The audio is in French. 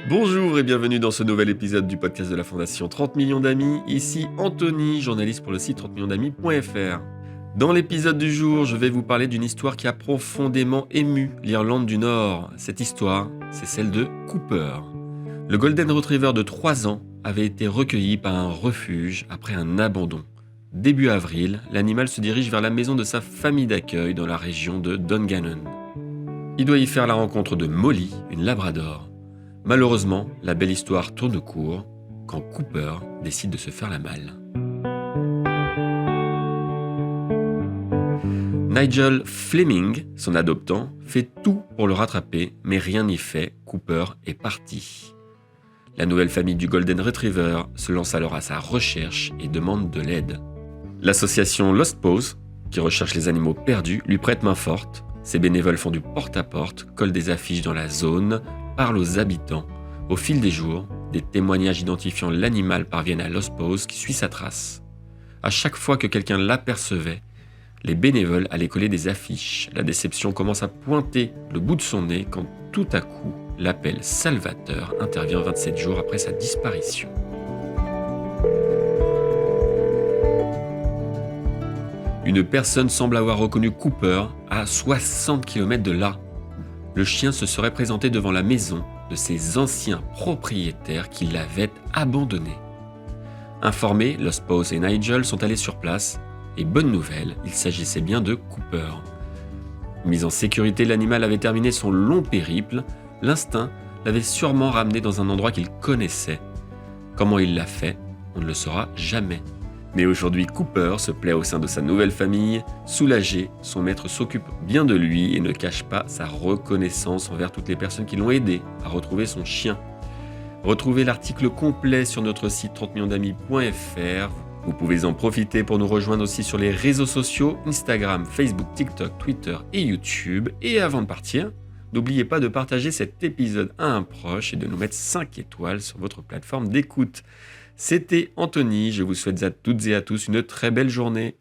Bonjour et bienvenue dans ce nouvel épisode du podcast de la Fondation 30 millions d'amis. Ici Anthony, journaliste pour le site 30millionsdamis.fr. Dans l'épisode du jour, je vais vous parler d'une histoire qui a profondément ému l'Irlande du Nord. Cette histoire, c'est celle de Cooper. Le Golden Retriever de 3 ans avait été recueilli par un refuge après un abandon. Début avril, l'animal se dirige vers la maison de sa famille d'accueil dans la région de Dungannon. Il doit y faire la rencontre de Molly, une labrador. Malheureusement, la belle histoire tourne court quand Cooper décide de se faire la malle. Nigel Fleming, son adoptant, fait tout pour le rattraper, mais rien n'y fait, Cooper est parti. La nouvelle famille du Golden Retriever se lance alors à sa recherche et demande de l'aide. L'association Lost Paws, qui recherche les animaux perdus, lui prête main forte. Ses bénévoles font du porte-à-porte, collent des affiches dans la zone, parlent aux habitants. Au fil des jours, des témoignages identifiant l'animal parviennent à Lost Paws qui suit sa trace. À chaque fois que quelqu'un l'apercevait, les bénévoles allaient coller des affiches. La déception commence à pointer le bout de son nez quand tout à coup, l'appel salvateur intervient 27 jours après sa disparition. Une personne semble avoir reconnu Cooper à 60 km de là. Le chien se serait présenté devant la maison de ses anciens propriétaires qui l'avaient abandonné. Informés, Lost Paws et Nigel sont allés sur place et bonne nouvelle, il s'agissait bien de Cooper. Mis en sécurité, l'animal avait terminé son long périple. L'instinct l'avait sûrement ramené dans un endroit qu'il connaissait. Comment il l'a fait, on ne le saura jamais. Mais aujourd'hui, Cooper se plaît au sein de sa nouvelle famille. Soulagé, son maître s'occupe bien de lui et ne cache pas sa reconnaissance envers toutes les personnes qui l'ont aidé à retrouver son chien. Retrouvez l'article complet sur notre site 30millionsdamis.fr. Vous pouvez en profiter pour nous rejoindre aussi sur les réseaux sociaux, Instagram, Facebook, TikTok, Twitter et YouTube. Et avant de partir, n'oubliez pas de partager cet épisode à un proche et de nous mettre 5 étoiles sur votre plateforme d'écoute. C'était Anthony, je vous souhaite à toutes et à tous une très belle journée.